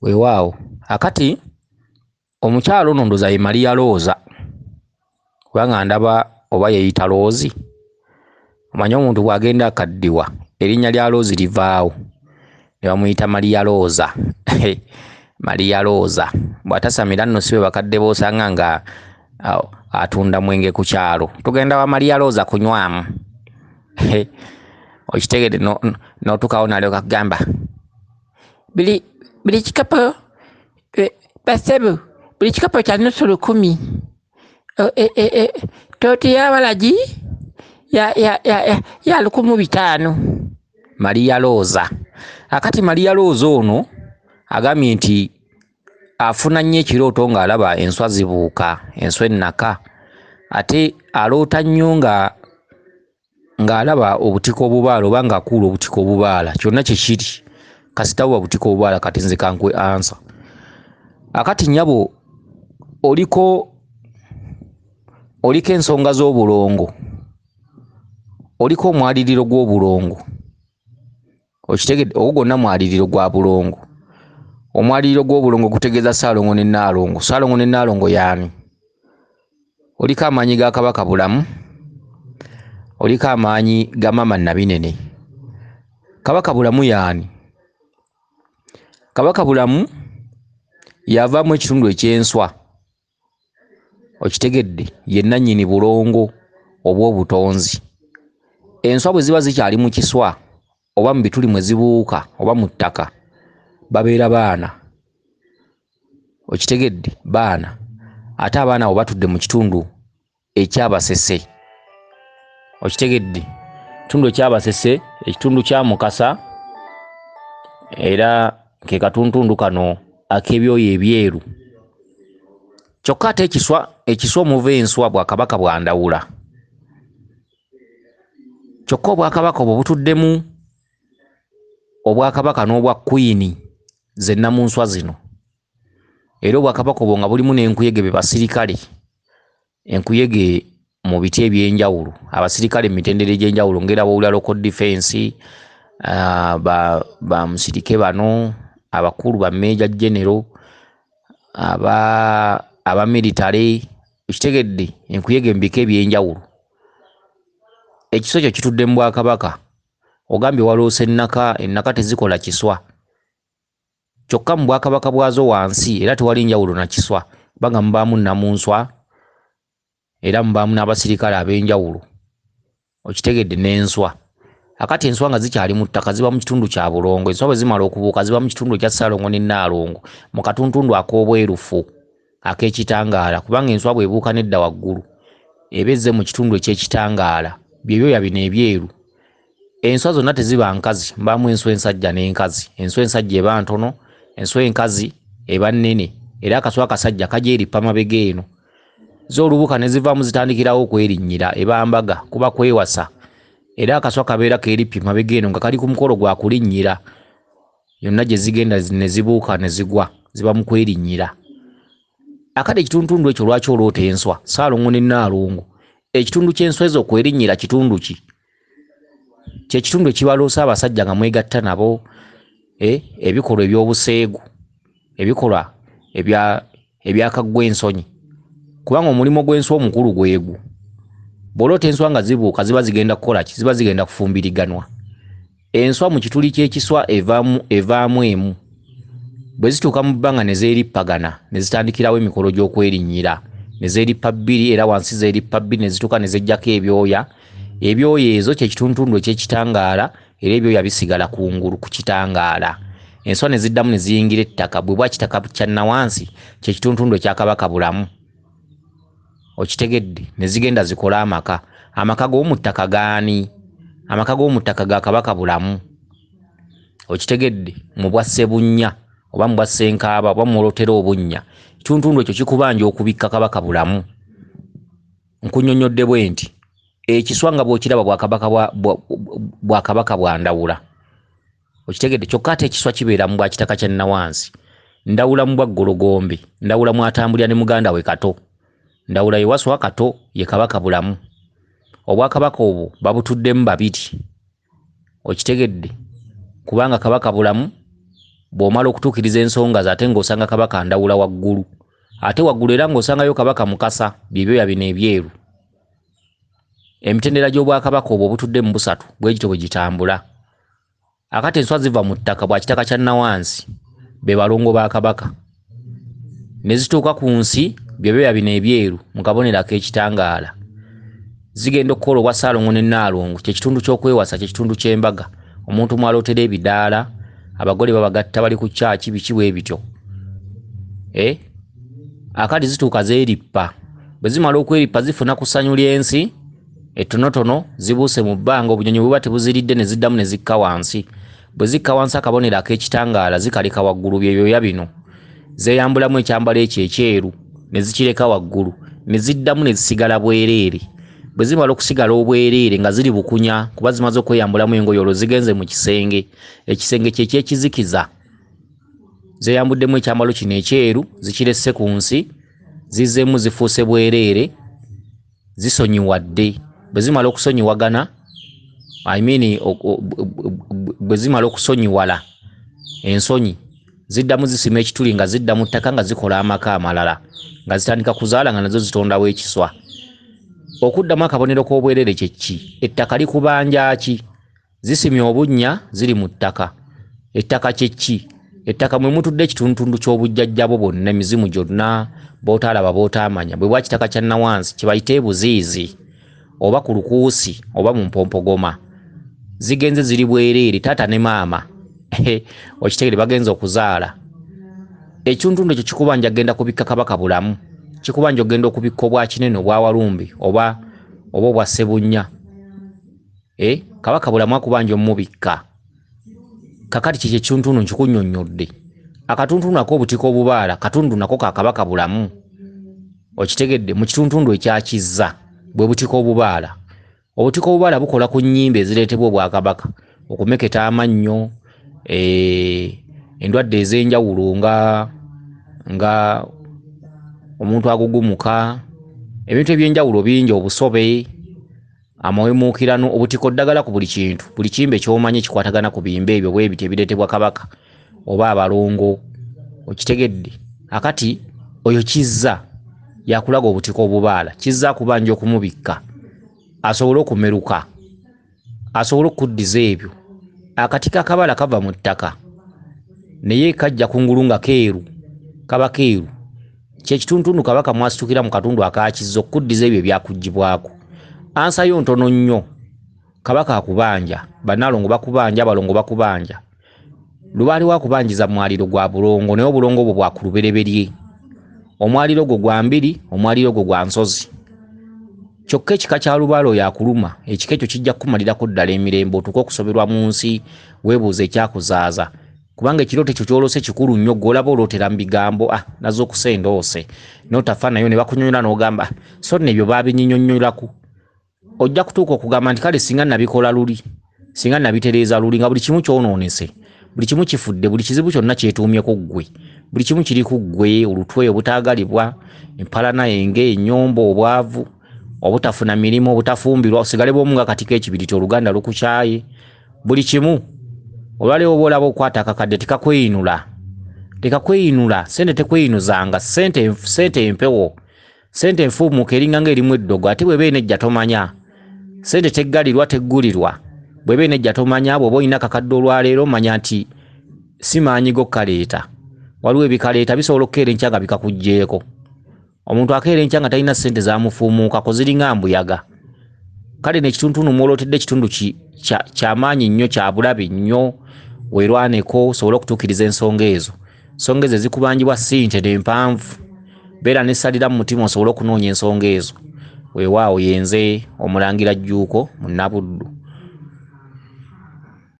Weewaawo akati omukyalo ono ndoza ye Maria Rosa kubanga ndaba oba yeyita Rose. Omanyi omuntu bw'agenda akaddiwa erinnya lya Rose livaawo ne bamuyita Maria Rosa. Maria Rosa bw'atasamira nno si be bakadde b'osanga nga atunda mwenge ku kyalo. Tugenda wa Maria Rosa kunywamu. Okitegedde n'otukawo n'alyoka kugamba buli kikapo basebu buli kikapo kya nusu lukumi tooti y'abalagi ya 1500. Maria Rosa akati Maria Rosa ono agambye nti afuna nnyo ekirooto ng'alaba enswa zibuuka, enswa ennaka, ate aloota nnyo ng'alaba obutiko obubaala oba ng'akuula obutiko obubaala. Kyonna kye kiri kasita buba butiko obubaala kati nze kankwe ansa. Akati nnyabo oliko ensonga z'obulongo, oliko omwaliriro gw'obulongo. Okitegedde ogwo gwonna mwaliriro gwa bulongo. Omwaliriro gw'obulongo gutegeeza Ssaalongo ne Nnaalongo. Ssaalongo ne Nnaalongo y'ani? Oliko amaanyi ga Kabaka Bulamu, oliko amaanyi ga Maama Nabinene. Kabaka Bulamu y'ani? Kabaka Bulamu yavaamu ekitundu eky'enswa. Okitegedde ye nannyini bulongo obw'obutonzi. Enswa bwe ziba zikyali mu kiswa oba mu bituli mwe zibuuka oba mu ttaka babeera baana. Okitegedde baana, ate abaana abo batudde mu kitundu ekyabasese. Okitegedde ekitundu ekyabasese, ekitundu kya Mukasa, era ke katuntundu kano ak'ebyoya ebyeru. Kyokka ate ekiswa omuva enswa Bwakabaka bwandawula. Kyokka Obwakabaka obwo butuddemu Obwakabaka n'obwa Queen zenna mu nswa zino. Era Obwakabaka obwo nga bulimu n'enkuyege be basirikale, enkuyege mu biti eby'enjawulo, abasirikale mu mitendera egy'enjawulo ng'era local defense, ba musirike bano, abakulu ba Major General, aba military. Okitegedde enkuyege mu bika eby'enjawulo. Ekiswa kyo kitudde mu Bwakabaka. Ogambye waloose ennaka tezikola kiswa. Kyokka mu Bwakabaka bwazo wansi era tewali njawulo na kiswa kubanga mubaamu nnamunswa era mubaamu n'abasirikale ab'enjawulo. Okitegedde n'enswa. Akati enswa nga zikyali mu ttaka ziba mu kitundu kya bulongo. Enswa bwe zimala okubuuka ziba mu kitundu kya Ssaalongo ne Nnaalongo mu katuntundu ak'obwerufu ak'ekitangaala, kubanga enswa bw'ebuuka nedda waggulu eba ezze mu kitundu eky'ekitangaala, byebyoya bino ebyeru. Enswa zonna teziba nkazi, mbaamu enswa ensajja n'enkazi. Enswa ensajja eba ntono, enswa enkazi eba nnene, era akaswa akasajja kajja erippa mabega eno. Z'olubuka ne zivaamu zitandikirawo okwerinnyira, eba mbaga kuba kwewasa, era akaswa kabeera keerippa mabega eno nga kali ku mukolo gwa kulinnyira. Yonna gye zigenda ne zibuuka ne zigwa ziba mu kwerinnyira. Akati ekituntundu ekyo lwaki oloota enswa? Ssaalongo ne Nnaalongo, ekitundu ky'enswa ezo okwerinnyira kitundu ki? Kye kitundu ekibaloosa abasajja nga mwegatta nabo, ebikolwa eby'obuseegu, ebikolwa ebyakaggwa ensonyi, kubanga omulimo gw'enswa omukulu gwegu. Bw'oloota enswa nga zibuuka ziba zigenda kukola ki? Ziba zigenda kufumbiriganwa. Enswa mu kituli ky'ekiswa evaamu emu. Bwe zituuka mu bbanga ne zeerippagana ne zitandikirawo emikolo gy'okwerinnyira, ne zeerippa bbiri era wansi zeerippa bbiri ne zituuka ne zejjako ebyoya. Ebyoya ezo kye kituntundu eky'ekitangaala era ebyoya bisigala kungulu ku kitangaala. Enswa ne ziddamu ne ziyingira ettaka, bwe bwa kitaka kya nawansi kye kituntundu ekya Kabaka Bulamu. Okitegedde ne zigenda zikola amaka. Amaka g'omu ttaka gaani? Amaka g'omu ttaka ga Kabaka Bulamu. Okitegedde mu bwa Ssebunnya oba mu bwa Ssenkaaba oba mu Olotera obunnya. Ekituntundu ekyo kikubanja okubikka Kabaka Bulamu. Nkunnyonnyodde bwe nti ekiswa nga bw'okiraba Bwakabaka bwandawula. Okitegedde kyokka ate ekiswa kibeera mu bwa kitaka kya nawansi. Ndawula mu bwa Gologombe, ndawula mu atambulira ne muganda we Kato, ndawula ye Waswa Kato ye Kabaka Bulamu. Obwakabaka obwo babutuddemu babiri. Okitegedde kubanga Kabaka Bulamu bw'omala okutuukiriza ensonga ze ate ng'osanga kabaka ndawula waggulu, ate waggulu era ng'osangayo kabaka mukasa, byebyoya bino ebyeru. Emitendera gy'obwakabaka obwo obutudde mu busatu bwe gityo bwe gitambula. Akati enswa ziva mu ttaka bwa kitaka kya nawansi be balongo ba kabaka, ne zituuka ku nsi byebyoya bino ebyeru mu kabonero ak'ekitangaala. Zigenda okukola obwa Ssaalongo ne Nnaalongo, kye kitundu ky'okwewasa, kye kitundu ky'embaga. Omuntu mwalootera ebidaala, abagole babagatta bali ku kyaki, biki bwe bityo. Akati zituuka zeerippa. Bwe zimala okwerippa zifuna ku ssanyu ly'ensi ettonotono, zibuuse mu bbanga, obunyonyi buba tebuziridde ne ziddamu ne zikka wansi. Bwe zikka wansi akabonero ak'ekitangaala zikaleka waggulu byebyoya bino. Zeeyambulamu ekyambalo ekyo ekyeru ne zikireka waggulu, ne ziddamu ne zisigala bwereere. Bwe zimala okusigala obwereere nga ziri bukunya, kuba zimaze okweyambulamu engoye, olwo zigenze mu kisenge. Ekisenge kye kyekizikiza. Zeeyambuddemu ekyambalo kino ekyeru, zikiresse ku nsi, zizzeemu zifuuse bwereere, zisonyiwadde. Bwe zimala okusonyiwagana, bwe zimala okusonyiwala ensonyi, ziddamu zisima ekituli nga zidda mu ttaka nga zikola amaka amalala, nga zitandika kuzaala nga nazo zitondawo ekiswa. Okuddamu akabonero k'obwereere kye ki? Ettaka likubanja ki? Zisimye obunnya ziri mu ttaka. Ettaka kye ki? Ettaka mwe mutudde ekitundutundu ky'obujjajjabo bonna, emizimu gyonna b'otaalaba b'otaamanya. Bwe bwa kitaka kya nawansi kye bayita ebuziizi, oba ku lukuusi oba mu mpompogoma. Zigenze ziri bwereere, taata ne maama okitegere bagenza okuzaala. Ekitundutundu ekyo kikubanja genda kubikka kabaka bulamu, kikubanja ogenda okubikka obwa kinene, obwa walumbi oba obwa sebunnya. Kabaka bulamu akubanja omubikka. Kakati kye ekitundutundu nkikunnyonnyodde. Akatundutundu ak'obutiko obubaala, katundu nako ka kabaka bulamu. Okitegedde, mu kitundutundu ekyakizza bwe butiko obubaala. Obutiko obubaala bukola ku nnyimbe ezireetebwa obwakabaka, okumeketa amannyo, endwadde ez'enjawulo nga omuntu agugumuka, ebintu eby'enjawulo bingi, obusobe, amawemuukirano, obutiko ddagala ku buli kintu. Buli kimbe ky'omanyi kikwatagana ku bimbe ebyo bwe biti ebireetebwa kabaka oba abalongo. Okitegedde, akati oyo kizza yakulaga obutiko obubaala, kizza akubanja okumubikka asobole okumeruka, asobole okuddiza ebyo. Akati k'akabala kava mu ttaka naye kajja kungulu nga keeru, kaba keeru. Kye kitundutundu kabaka mwasitukira mu katundu akakizza okuddiza ebyo ebyakuggyibwako. Ansayo ntono nnyo, kabaka akubanja, bannaalongo bakubanja, abalongo bakubanja. Lubaali wa kubanjiza mwaliro gwa bulongo, naye obulongo obwo bwa ku lubereberye. Omwaliro gwo gwa mbiri, omwaliro gwo gwa nsozi. Kyokka ekika kya lubaale oyo akuluma, ekika ekyo kijja kukumalirako ddala emirembe, otuuke okusoberwa mu nsi, weebuuze ekyakuzaaza. Kubanga ekirooto ekyo ky'olose kikulu nnyo, gw'olaba olootera mu bigambo, nazo okusendoose. N'otafa nayo ne bakunyonyola n'ogamba, so nno ebyo baabinnyonnyolako. Ojja kutuuka okugamba nti kale singa nabikola luli, singa nabitereeza luli, nga buli kimu kyonoonese, buli kimu kifudde, buli kizibu kyonna kyetuumyeko ggwe, buli kimu kiri ku ggwe, olutwe obutaagalibwa, empalana, enge, ennyombo, obwavu, obutafuna mirimu, obutafumbirwa, osigale bw'omu nga katiko ekibiriti, oluganda lukukyaye, buli kimu. Olwaleero oba olaba okwata akakadde tekakweyinula, tekakweyinula, sente tekweyinuzanga, sente empewo, sente enfuumuuka eringa ng'erimu eddogo, ate bw'eba enejja tomanya. Sente teggalirwa teggulirwa, bw'eba enejja tomanya. Bw'oba olina akakadde olwaleero manya nti si maanyi go kaleeta, waliwo ebikaleeta bisobola okukeera enkya nga bikakuggyeeko. Omuntu akeera enkya nga talina sente zamufuumuukako, ziringa mbuyaga. Kale n'ekitundutundu mw'olootedde ekitundu ky'amaanyi nnyo, kya bulabe nnyo, weerwaneko osobole okutuukiriza ensonga ezo. Ensonga ezo ezikubanjibwa ssente n'empanvu. Beera n'essalira mu mutima osobole okunoonya ensonga ezo. Weewaawo yenze Omulangira Jjuuko Munnabuddu.